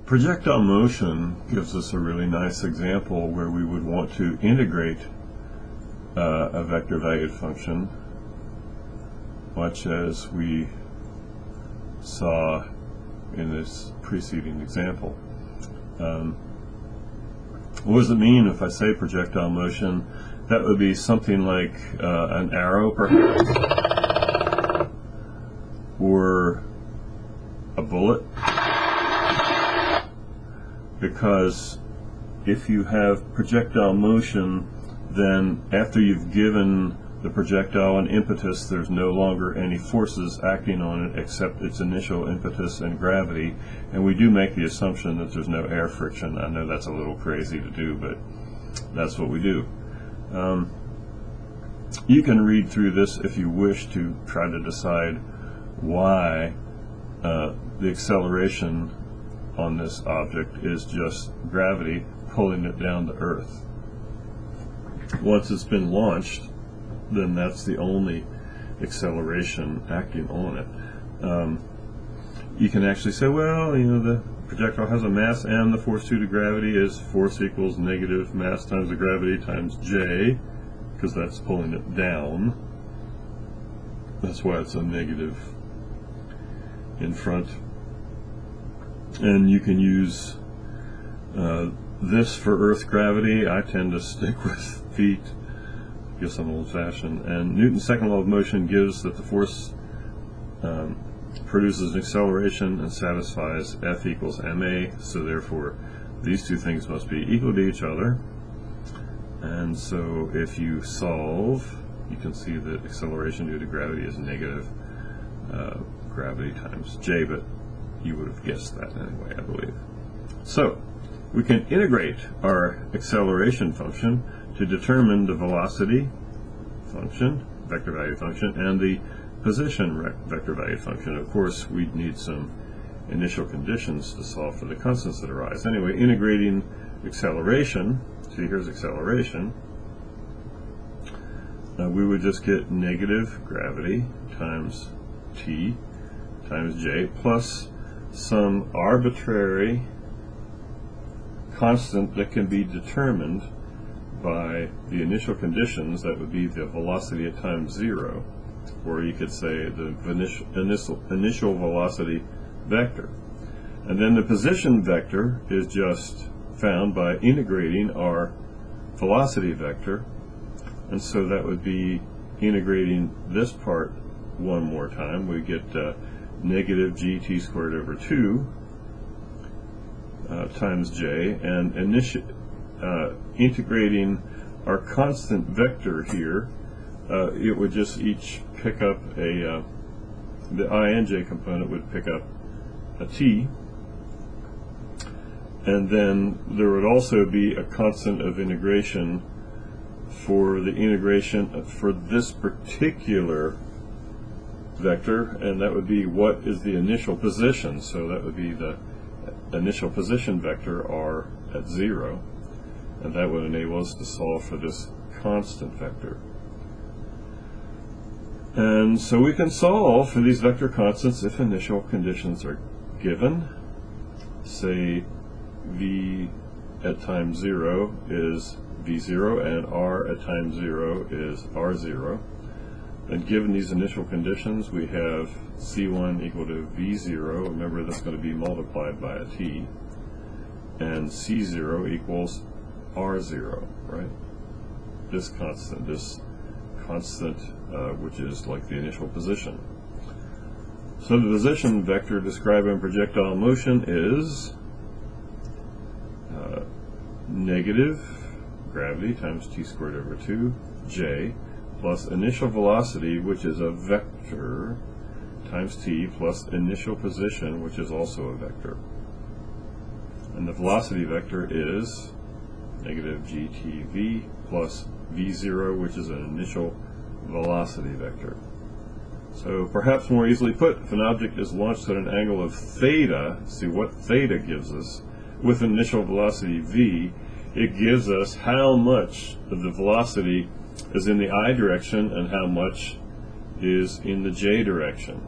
Projectile motion gives us a really nice example where we would want to integrate a vector valued function, much as we saw in this preceding example. What does it mean if I say projectile motion? That would be something like an arrow, perhaps, or a bullet. Because if you have projectile motion, then after you've given the projectile an impetus, there's no longer any forces acting on it except its initial impetus and gravity. And we do make the assumption that there's no air friction. I know that's a little crazy to do, but that's what we do. You can read through this if you wish to try to decide why the acceleration on this object is just gravity pulling it down to Earth. Once it's been launched, then that's the only acceleration acting on it. You can actually say, well, you know, the projectile has a mass m, the force due to gravity is force equals negative mass times the gravity times j, because that's pulling it down. That's why it's a negative in front. And you can use this for Earth gravity. I tend to stick with feet. I guess I'm old-fashioned. And Newton's second law of motion gives that the force produces an acceleration and satisfies F equals ma. So therefore, these two things must be equal to each other. And so if you solve, you can see that acceleration due to gravity is negative gravity times j, but you would have guessed that anyway, I believe. So we can integrate our acceleration function to determine the velocity function, vector value function, and the position vector value function. Of course, we'd need some initial conditions to solve for the constants that arise. Anyway, integrating acceleration, see here's acceleration, we would just get negative gravity times t times j plus some arbitrary constant that can be determined by the initial conditions. That would be the velocity at time 0, or you could say the initial velocity vector. And then the position vector is just found by integrating our velocity vector, and so that would be integrating this part one more time. We get negative gt squared over 2 times j, and integrating our constant vector here, it would just each pick up a, the I and j component would pick up a t, and then there would also be a constant of integration for the integration for this particular vector, and that would be what is the initial position. So that would be the initial position vector r at 0, and that would enable us to solve for this constant vector. And so we can solve for these vector constants if initial conditions are given. Say v at time 0 is v0 and r at time 0 is r0. And given these initial conditions, we have c1 equal to v0. Remember, that's going to be multiplied by a t. And c0 equals r0, right? This constant, which is like the initial position. So the position vector describing projectile motion is negative gravity times t squared over 2 j plus initial velocity, which is a vector, times t plus initial position, which is also a vector. And the velocity vector is negative gtv plus v0, which is an initial velocity vector. So perhaps more easily put, if an object is launched at an angle of theta, see what theta gives us, with initial velocity v, it gives us how much of the velocity is in the I direction and how much is in the j direction.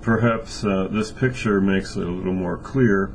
perhaps this picture makes it a little more clear.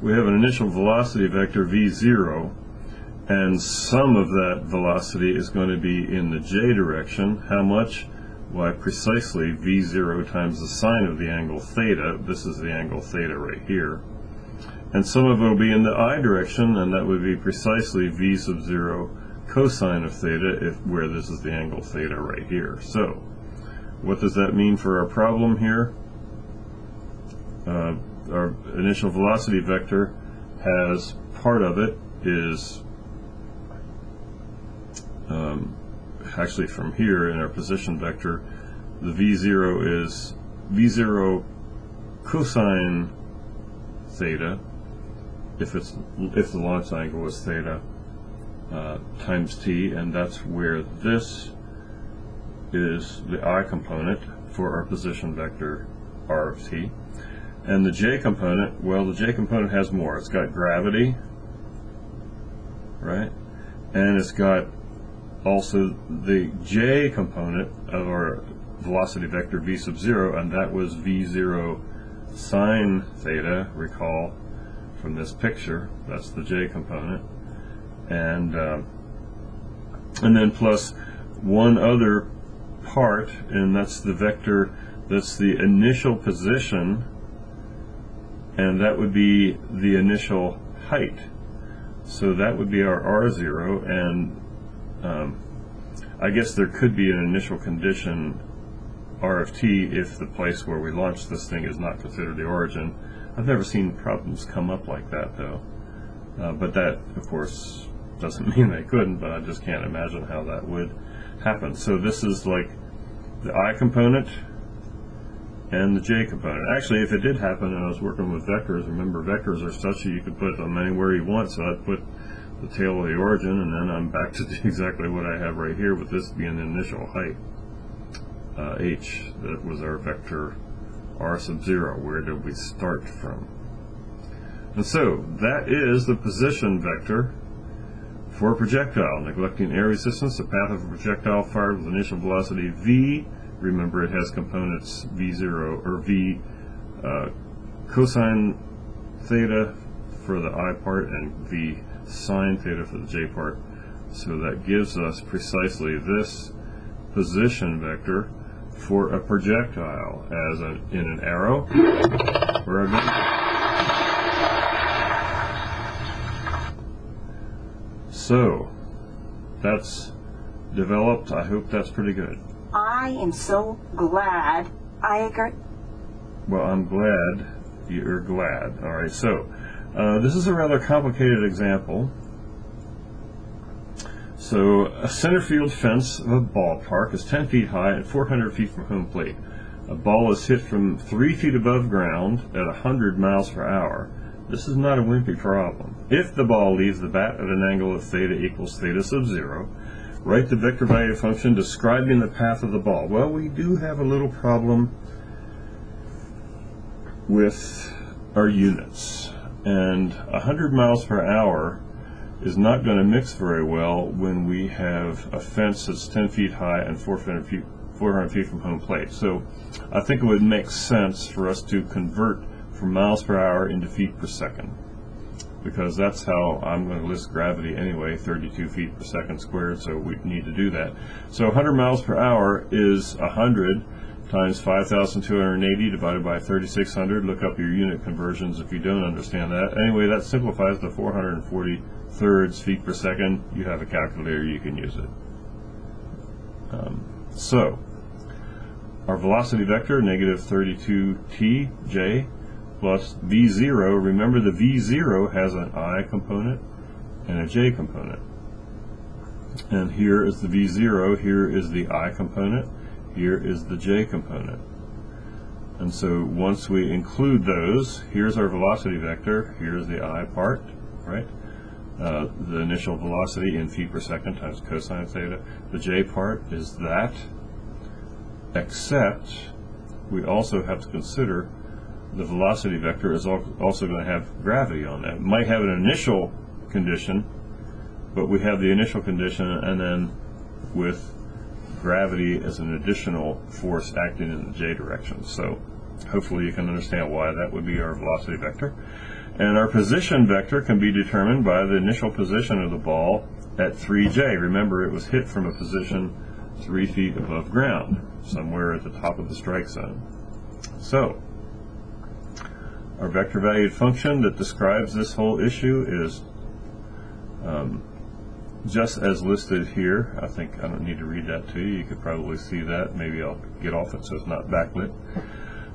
We have an initial velocity vector v0, and some of that velocity is going to be in the j direction. How much? Why, precisely v0 times the sine of the angle theta. This is the angle theta right here. And some of it will be in the I direction, and that would be precisely v sub 0 cosine of theta, where this is the angle theta right here. So, what does that mean for our problem here? Our initial velocity vector has part of it is actually from here in our position vector, the v0 is v0 cosine theta, if the launch angle was theta, times t, and that's where this is the I component for our position vector r of t. And the j component, well, the j component has more. It's got gravity, right? And it's got also the j component of our velocity vector v sub 0, and that was v0 sine theta, recall from this picture. That's the j component. And then plus one other part, and that's the vector, that's the initial position, and that would be the initial height. So that would be our r0, and I guess there could be an initial condition r of t if the place where we launch this thing is not considered the origin. I've never seen problems come up like that, though. But that, of course, doesn't mean they couldn't, but I just can't imagine how that would happen. So this is like the I component and the j component. Actually, if it did happen and I was working with vectors, remember vectors are such that you could put them anywhere you want, so I'd put the tail of the origin, and then I'm back to exactly what I have right here, with this being the initial height, h. That was our vector r sub 0. Where did we start from? And so that is the position vector for a projectile. Neglecting air resistance, the path of a projectile fired with initial velocity v. Remember, it has components v0 or v cosine theta for the I part and v sine theta for the j part. So that gives us precisely this position vector for a projectile as in an arrow or a vector. So that's developed. I hope that's pretty good. I am so glad I agree. Well, I'm glad you're glad. All right, so this is a rather complicated example. So a center field fence of a ballpark is 10 feet high and 400 feet from home plate. A ball is hit from 3 feet above ground at 100 miles per hour. This is not a wimpy problem. If the ball leaves the bat at an angle of theta equals theta sub 0, write the vector value function describing the path of the ball. Well, we do have a little problem with our units. And 100 miles per hour is not going to mix very well when we have a fence that's 10 feet high and 400 feet from home plate. So I think it would make sense for us to convert from miles per hour into feet per second, because that's how I'm going to list gravity anyway, 32 feet per second squared, so we need to do that. So 100 miles per hour is 100 times 5,280 divided by 3,600. Look up your unit conversions if you don't understand that. Anyway, that simplifies to 440 thirds feet per second. You have a calculator, you can use it. So our velocity vector, negative 32tj plus v0. Remember, the v0 has an I component and a j component. And here is the v0, here is the I component, here is the j component. And so once we include those, here's our velocity vector, here's the I part, right? The initial velocity in feet per second times cosine theta. The j part is that, except we also have to consider the velocity vector is also going to have gravity on that. It might have an initial condition, but we have the initial condition and then with gravity as an additional force acting in the j direction. So Hopefully you can understand why that would be our velocity vector. And our position vector can be determined by the initial position of the ball at 3J. Remember, it was hit from a position 3 feet above ground, somewhere at the top of the strike zone. So, our vector valued function that describes this whole issue is just as listed here. I think I don't need to read that to you. You could probably see that. Maybe I'll get off it so it's not backlit.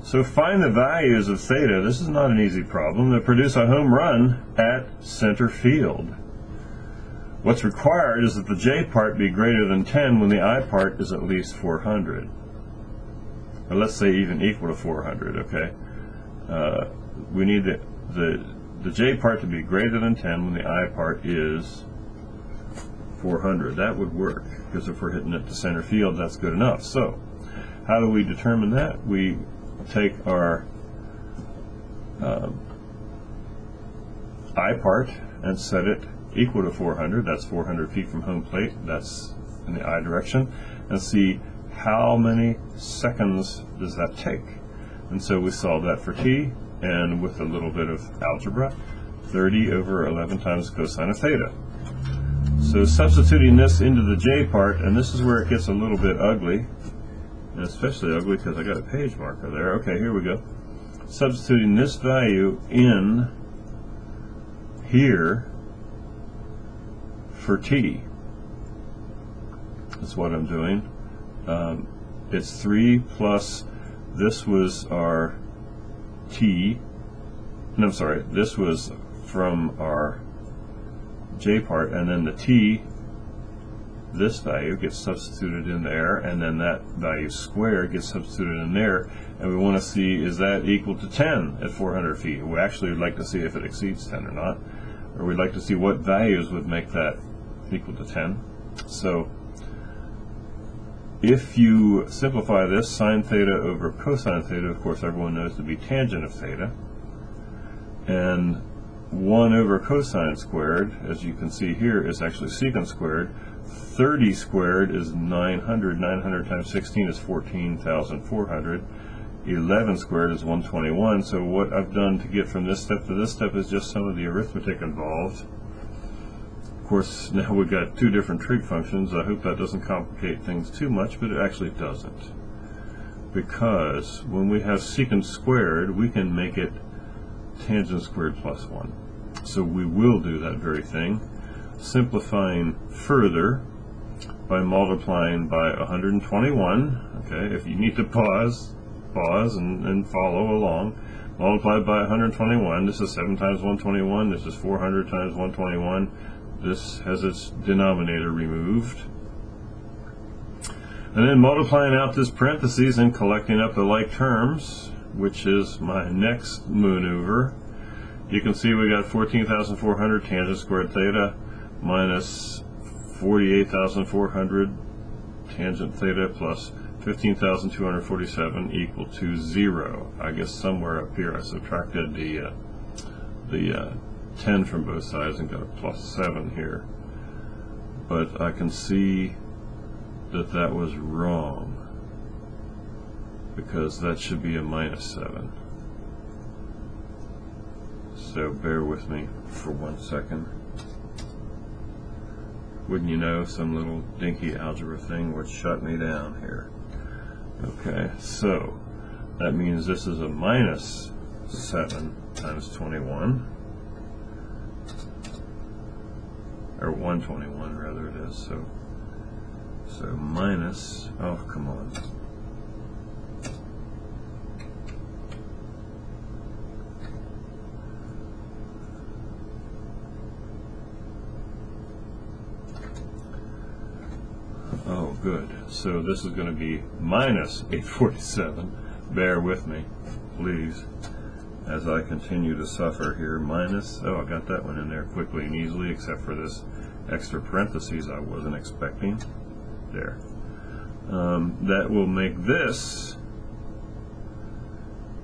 So find the values of theta. This is not an easy problem. That produce a home run at center field. What's required is that the J part be greater than 10 when the I part is at least 400. Or let's say even equal to 400, okay? We need the J part to be greater than 10 when the I part is 400. That would work, because if we're hitting it to center field, that's good enough. So, how do we determine that? We take our I part and set it equal to 400. That's 400 feet from home plate. That's in the I direction. And see how many seconds does that take. And so we solve that for t, and with a little bit of algebra, 30 over 11 times cosine of theta. So substituting this into the J part, and this is where it gets a little bit ugly, and especially ugly because I got a page marker there. Okay, here we go. Substituting this value in here for t. That's what I'm doing. It's 3 plus, this was our t, no, I'm sorry, this was from our J part, and then the t, this value gets substituted in there, and then that value squared gets substituted in there, and we want to see, is that equal to 10 at 400 feet? We actually would like to see if it exceeds 10 or not, or we'd like to see what values would make that equal to 10. So if you simplify this, sine theta over cosine theta, of course everyone knows to be tangent of theta, and 1 over cosine squared, as you can see here, is actually secant squared. 30 squared is 900. 900 times 16 is 14,400. 11 squared is 121. So what I've done to get from this step to this step is just some of the arithmetic involved. Of course, now we've got two different trig functions. I hope that doesn't complicate things too much, but it actually doesn't. Because when we have secant squared, we can make it tangent squared plus 1. So we will do that very thing, simplifying further by multiplying by 121. Okay, if you need to pause and follow along. Multiply by 121. This is 7 times 121. This is 400 times 121. This has its denominator removed. And then multiplying out this parentheses and collecting up the like terms, which is my next maneuver. You can see we got 14,400 tangent squared theta minus 48,400 tangent theta plus 15,247 equal to 0. I guess somewhere up here I subtracted the 10 from both sides and got a plus 7 here. But I can see that that was wrong, because that should be a minus 7. So bear with me for 1 second. Wouldn't you know, some little dinky algebra thing would shut me down here. Okay, so that means this is a minus 7 times 21, or 121 rather it is, so minus, oh come on, oh good, so this is going to be minus 847. Bear with me please as I continue to suffer here. Minus, oh I got that one in there quickly and easily, except for this extra parentheses I wasn't expecting. There. That will make this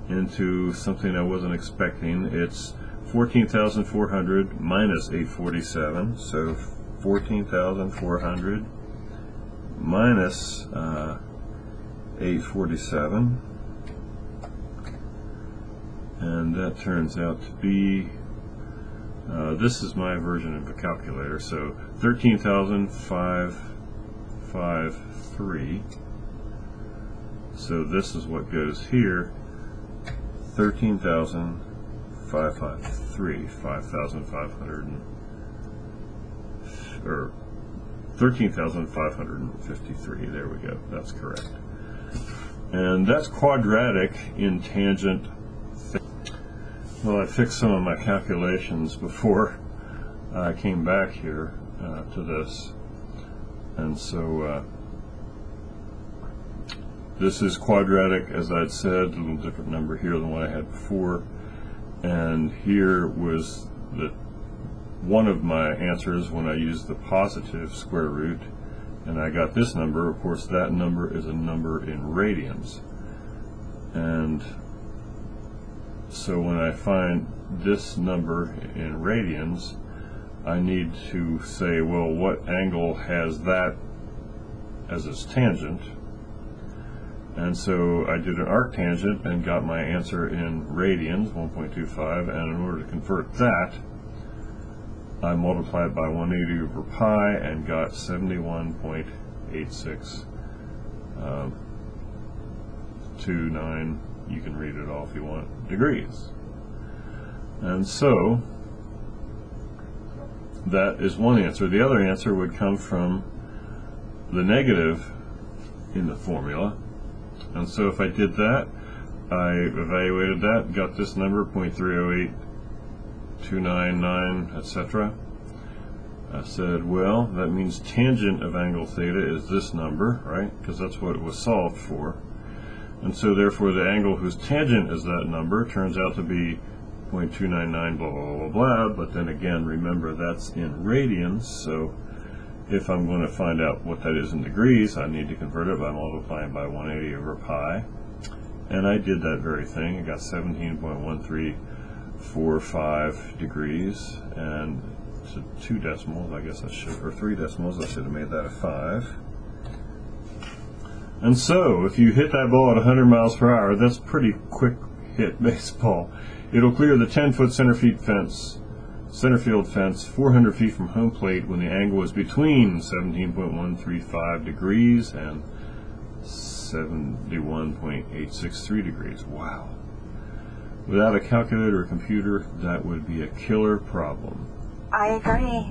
into something I wasn't expecting. It's 14,400 minus 847, so 14,400 minus 847 And that turns out to be, this is my version of a calculator, so 13,553. So this is what goes here, 13,553, 13,553, there we go, that's correct. And that's quadratic in tangent. Well, I fixed some of my calculations before I came back here to this, and so this is quadratic, as I'd said, a little different number here than what I had before, and here was one of my answers when I used the positive square root, and I got this number. Of course, that number is a number in radians, and so when I find this number in radians, I need to say, well, what angle has that as its tangent? And so I did an arctangent and got my answer in radians, 1.25, and in order to convert that, I multiplied by 180 over pi and got 71.8629. You can read it all if you want, degrees. And so that is one answer. The other answer would come from the negative in the formula. And so if I did that, I evaluated that, got this number, 0.308299, etc. I said, well, that means tangent of angle theta is this number, right? Because that's what it was solved for. And so therefore the angle whose tangent is that number turns out to be 0.299 blah blah blah blah, but then again, remember that's in radians, so if I'm going to find out what that is in degrees, I need to convert it by multiplying by 180 over pi. And I did that very thing. I got 17.1345 degrees, and to 2 decimals, I guess I should, or 3 decimals, I should have made that a 5. And so, if you hit that ball at 100 miles per hour, that's pretty quick hit baseball. It'll clear the 10-foot center field fence 400 feet from home plate when the angle is between 17.135 degrees and 71.863 degrees. Wow. Without a calculator or computer, that would be a killer problem. I agree.